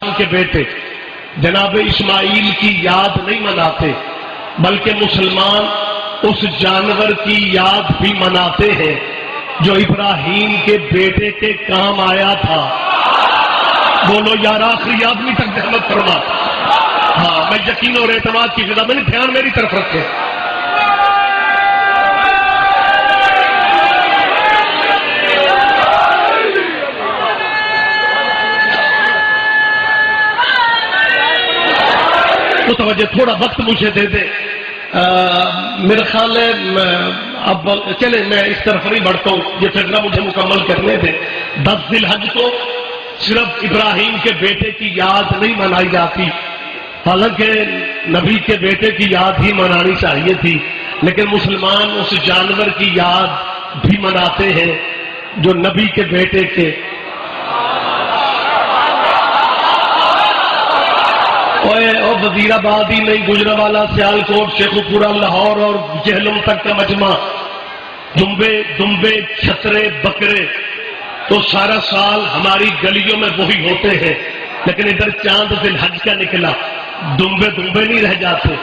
کے بیٹے جناب اسماعیل کی یاد نہیں مناتے، بلکہ مسلمان اس جانور کی یاد بھی مناتے ہیں جو ابراہیم کے بیٹے کے کام آیا تھا۔ بولو یار آخری آدمی تک رحمت فرما۔ ہاں میں یقین اور اعتماد کی غذا، میں نے دھیان میری طرف رکھے۔ توجہ تھوڑا وقت مجھے دے دے، میرا خیال ہے اب چلے میں اس طرف نہیں بڑھتا ہوں، یہ فکرہ مجھے مکمل کرنے دیں۔ 10 ذی الحج کو صرف ابراہیم کے بیٹے کی یاد نہیں منائی جاتی، حالانکہ نبی کے بیٹے کی یاد ہی منانی چاہیے تھی، لیکن مسلمان اس جانور کی یاد بھی مناتے ہیں جو نبی کے بیٹے کے اور وزیر آباد ہی نہیں، گجرانوالہ، سیالکوٹ، شیخو پورہ، لاہور اور جہلم تک کا مجمع، دمبے چھترے بکرے تو سارا سال ہماری گلیوں میں وہی ہوتے ہیں، لیکن ادھر چاند ذی الحج کا نکلا، دمبے نہیں رہ جاتے،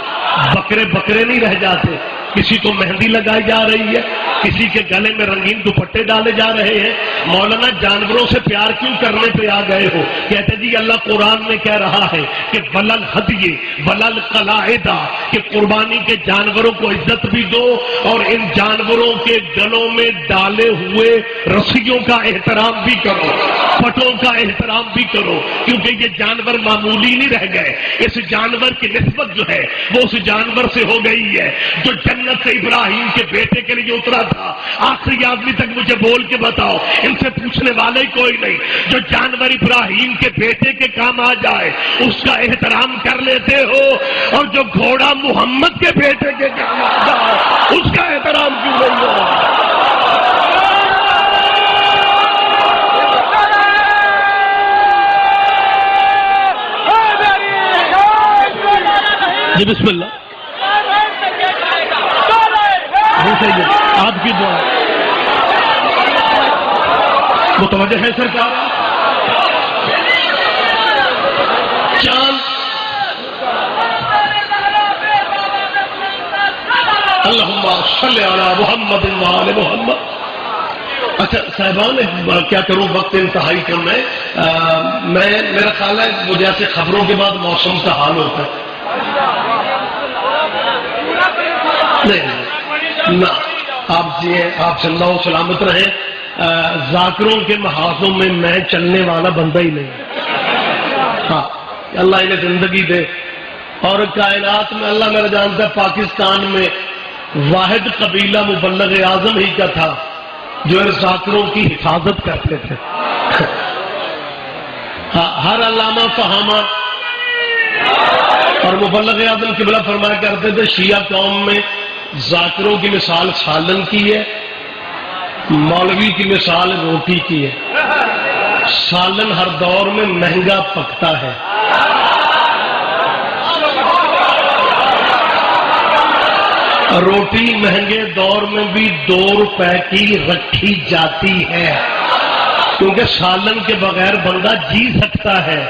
بکرے نہیں رہ جاتے، کسی کو مہندی لگائی جا رہی ہے، کسی کے گلے میں رنگین دوپٹے ڈالے جا رہے ہیں۔ مولانا جانوروں سے پیار کیوں کرنے پہ آ گئے ہو؟ کہتے جی اللہ قرآن میں کہہ رہا ہے کہ ولل ہدی ولل قلائد، کہ قربانی کے جانوروں کو عزت بھی دو اور ان جانوروں کے گلوں میں ڈالے ہوئے رسیوں کا احترام بھی کرو، پٹوں کا احترام بھی کرو، کیونکہ یہ جانور معمولی نہیں رہ گئے۔ اس جانور کی نسبت جو ہے وہ اس جانور سے ہو گئی ہے جو جنت سے ابراہیم کے بیٹے کے لیے اترا تھا۔ آخری آدمی تک مجھے بول کے بتاؤ، ان سے پوچھنے والے کوئی نہیں، جو جانور ابراہیم کے بیٹے کے کام آ جائے اس کا احترام کر لیتے ہو، اور جو گھوڑا محمد کے بیٹے کے کام آ جائے اس کا احترام کیوں نہیں ہو؟ جی بسم اللہ، آپ کی دعا متوجہ ہے سرکار؟ چاند اللہم صلی علی محمد وآل محمد۔ اچھا صاحبان کیا کروں، وقت انتہائی کم ہے، میرا خیال ہے وہ جیسے خبروں کے بعد موسم کا حال ہوتا ہے، نہیں نہ آپ جی آپ صلی اللہ سلامت رہیں، ذاکروں کے محاذوں میں میں چلنے والا بندہ ہی نہیں۔ ہاں اللہ انہیں زندگی دے، اور کائنات میں اللہ میرا جانتا ہے پاکستان میں واحد قبیلہ مبلغ اعظم ہی کا تھا جو ان ذاکروں کی حفاظت کرتے تھے۔ ہر علامہ فہامہ اور مبلغ اعظم قبلہ فرمایا کرتے تھے شیعہ قوم میں ذاکروں کی مثال سالن کی ہے، مولوی کی مثال روٹی کی ہے۔ سالن ہر دور میں مہنگا پکتا ہے، روٹی مہنگے دور میں بھی 2 روپے کی رکھی جاتی ہے، کیونکہ سالن کے بغیر بندہ جی سکتا ہے۔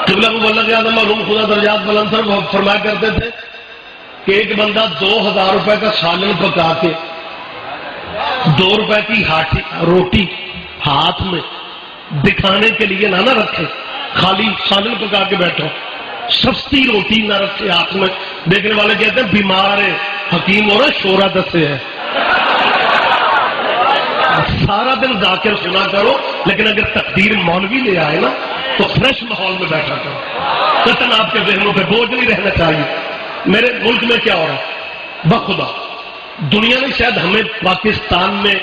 قبلہ مبلغ اعظم مرحوم خدا درجات بلند صاحب فرمایا کرتے تھے کہ ایک بندہ 2000 روپے کا سالن پکا کے 2 روپے کی روٹی ہاتھ میں دکھانے کے لیے نہ رکھے، خالی سالن پکا کے بیٹھو، سستی روٹی نہ رکھے ہاتھ میں۔ دیکھنے والے کہتے ہیں بیمار ہے، حکیم ہو رہا شورا دسے ہے۔ سارا دن ذاکر سنا کرو، لیکن اگر تقدیر مولوی لے آئے نا تو فریش ماحول میں بیٹھا کرو، قطن آپ کے ذہنوں پہ بوجھ نہیں رہنا چاہیے۔ میرے ملک میں کیا ہو رہا ہے بخدا، دنیا میں شاید ہمیں پاکستان میں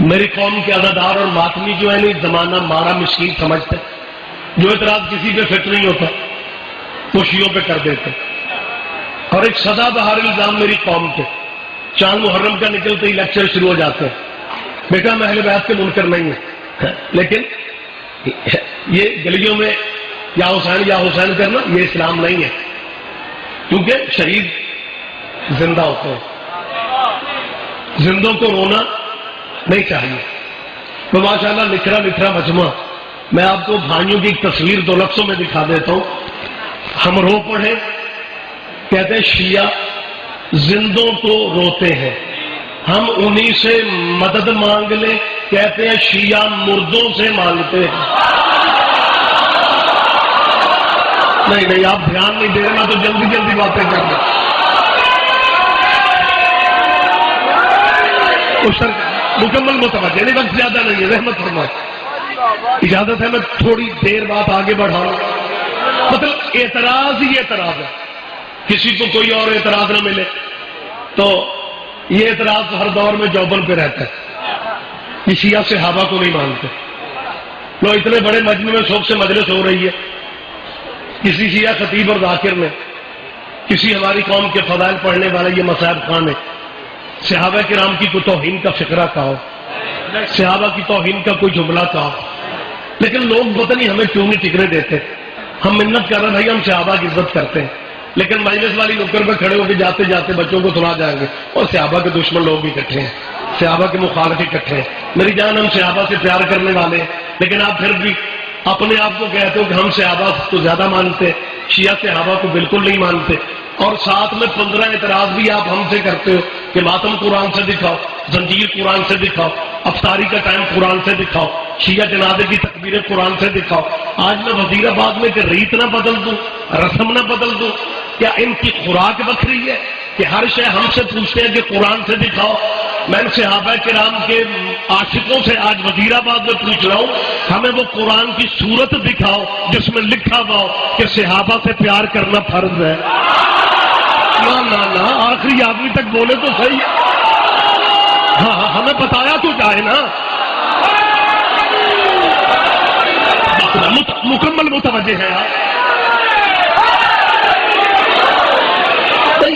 میری قوم کے عزادار اور ماتمی جو ہے نہیں زمانہ مارا مسکین سمجھتے، جو اعتراض کسی پہ فٹ نہیں ہوتا خوشیوں پہ کر دیتے۔ اور ایک سدا بہار الزام میری قوم کے، چاند محرم کا نکلتے ہی لیکچر شروع ہو جاتے ہیں، بیٹا میں اہل بیت کے منکر نہیں ہے، لیکن یہ گلیوں میں یا حسین کرنا یہ اسلام نہیں ہے، کیونکہ شہید زندہ ہوتے ہیں، زندوں کو رونا نہیں چاہیے. تو ماشاءاللہ نکھرا مجمع. میں آپ کو بھائیوں کی ایک تصویر 2 لفظوں میں دکھا دیتا ہوں. ہم رو پڑھے کہتے ہیں شیعہ زندوں کو روتے ہیں، ہم انہی سے مدد مانگ لیں کہتے ہیں شیعہ مردوں سے مانگتے ہیں. نہیں آپ دھیان نہیں دے رہے، میں تو جلدی باتیں کر رہا ہوں. مکمل متوجہ نہیں، وقت زیادہ نہیں ہے، رحمت فرمائے. اجازت ہے میں تھوڑی دیر بات آگے بڑھاؤں. مطلب اعتراض ہی اعتراض ہے، کسی کو کوئی اور اعتراض نہ ملے تو یہ اعتراض ہر دور میں جوبن پہ رہتا ہے. یہ شیعہ صحابہ کو نہیں مانتے. لو اتنے بڑے مجمع میں شوق سے مجلس ہو رہی ہے، کسی شیعہ خطیب اور ذاکر نے کسی ہماری قوم کے فضائل پڑھنے والے یہ مصعب خان نے صحابہ کرام کی کوئی توہین کا فقرہ کہا، صحابہ کی توہین کا کوئی جملہ کہا، لیکن لوگ پتہ نہیں ہمیں کیوں نہیں ٹکرے دیتے. ہم منت کر رہے ہیں بھائی ہم صحابہ کی عزت کرتے ہیں، لیکن مجلس والی نکر پہ کھڑے ہو کے جاتے جاتے بچوں کو سنا جائیں گے اور صحابہ کے دشمن لوگ بھی اکٹھے ہیں، صحابہ کے مخالف اکٹھے ہیں. میری جان ہم صحابہ سے پیار کرنے والے ہیں، لیکن آپ پھر بھی اپنے آپ کو کہتے ہو کہ ہم صحابہ کو زیادہ مانتے ہیں، شیعہ صحابہ کو بالکل نہیں مانتے. اور ساتھ میں 15 اعتراض بھی آپ ہم سے کرتے ہو کہ ماتم قرآن سے دکھاؤ، زنجیر قرآن سے دکھاؤ، افطاری کا ٹائم قرآن سے دکھاؤ، شیعہ جنازے کی تکبیریں قرآن سے دکھاؤ. آج میں وزیر آباد میں کہ ریت نہ بدل دوں، رسم نہ بدل دوں؟ کیا ان کی خوراک بکھری ہے کہ ہر شے ہم سے پوچھتے ہیں کہ قرآن سے دکھاؤ؟ میں صحابہ کرام کے عاشقوں سے آج وزیر آباد میں پوچھ رہا ہوں، ہمیں وہ قرآن کی صورت دکھاؤ جس میں لکھا ہوا ہو کہ صحابہ سے پیار کرنا فرض ہے. نہ آخری آدمی تک بولے تو صحیح. ہاں ہمیں بتایا تو جائے نا. مکمل متوجہ ہے آپ.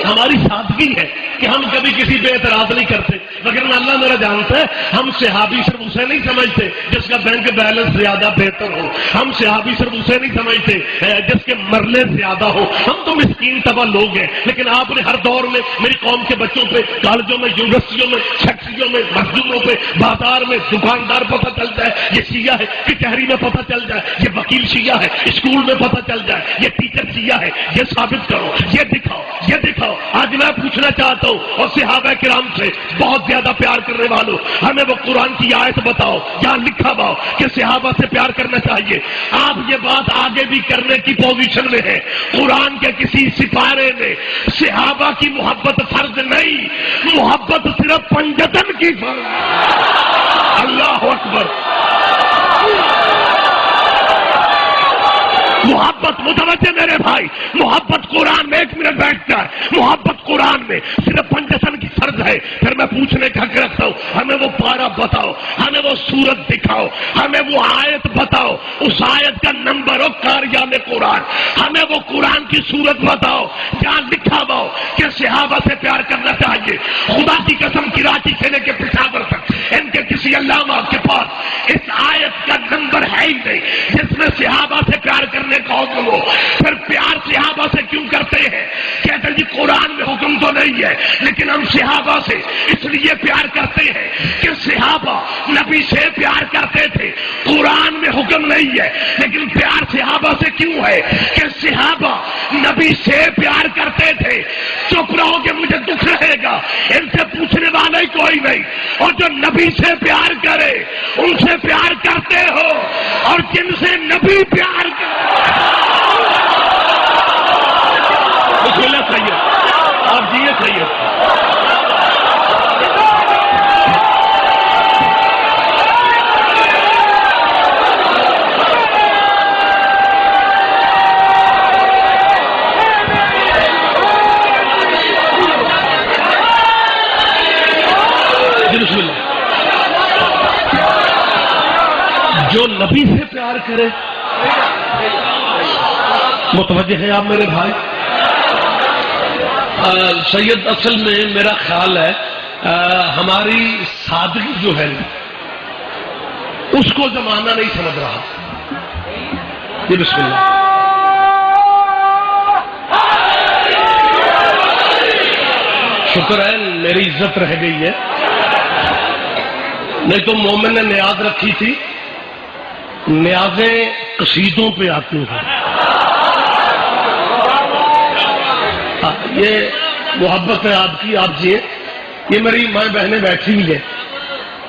ہماری سادگی ہے کہ ہم کبھی کسی پہ اعتراض نہیں کرتے، مگر اللہ میرا جانتا ہے ہم صحابی صرف اسے نہیں سمجھتے جس کا بینک بیلنس زیادہ بہتر ہو، ہم صحابی صرف اسے نہیں سمجھتے جس کے مرلے زیادہ ہو. ہم تو مسکین طبع لوگ ہیں، لیکن آپ نے ہر دور میں میری قوم کے بچوں پہ کالجوں میں، یونیورسٹیوں میں، فیکٹریوں میں، مزدوروں پہ، بازار میں دکاندار پتہ چل جائے یہ شیعہ ہے، کچہری میں پتہ چل جائے یہ وکیل شیعہ ہے، اسکول میں پتہ چل جائے یہ ٹیچر شیعہ ہے. یہ ثابت کرو، یہ دکھاؤ، یہ دکھاؤ. آج میں پوچھنا چاہتا ہوں اور صحابہ کرام سے بہت زیادہ پیار کرنے والوں، ہمیں وہ قرآن کی آیت بتاؤ جہاں لکھا ہوا کہ صحابہ سے پیار کرنا چاہیے. آپ یہ بات آگے بھی کرنے کی پوزیشن میں ہے. قرآن کے کسی سپارے میں صحابہ کی محبت فرض نہیں، محبت صرف پنجتن کی فرض. اللہ اکبر. محبت متوجہ میرے بھائی، محبت قرآن میں، 1 منٹ بیٹھ جائے، محبت قرآن میں صرف پنجتن کی فرض ہے. پھر میں پوچھنے کا حق رکھتا ہوں، ہمیں وہ پارہ بتاؤ، ہمیں وہ سورت دکھاؤ، ہمیں وہ آیت بتاؤ، اس آیت کا نمبر ہو کاریان قرآن. ہمیں وہ قرآن کی سورت بتاؤ جہاں لکھا ہوا ہو کہ صحابہ سے پیار کرنا چاہیے. خدا کی قسم کراچی سے لے کے پشاور تک ان کے کسی علامہ کے پاس اس آیت کا نمبر ہے ہی نہیں جس میں صحابہ سے پیار کرنے کا حکم ہو. پھر پیار صحابہ سے کیوں کرتے ہیں؟ کہتے جی قرآن میں حکم تو نہیں ہے، لیکن ہم صحابہ سے اس لیے پیار کرتے ہیں کہ صحابہ نبی سے پیار کرتے تھے. قرآن میں حکم نہیں ہے، لیکن پیار صحابہ سے کیوں ہے کہ صحابہ نبی سے پیار کرتے تھے. چپ رہو کہ مجھے دکھ رہے گا، ان سے پوچھنے والا ہی کوئی نہیں. اور جو نبی سے پیار کرے ان سے پیار کرتے ہو، اور جن سے نبی پیار کرے. بسم اللہ سید، آپ جیے سید. جو نبی سے پیار کرے، متوجہ ہے آپ میرے بھائی. سید اصل میں میرا خیال ہے ہماری سادگی جو ہے اس کو زمانہ نہیں سمجھ رہا. یہ بسم اللہ. شکر ہے میری عزت رہ گئی ہے. نہیں تو مومن نے نیاز رکھی تھی، نیازیں قصیدوں پہ آتی ہیں. یہ محبت ہے آپ کی، آپ جیے. یہ میری ماں بہنیں بیٹھی ہوئی ہیں.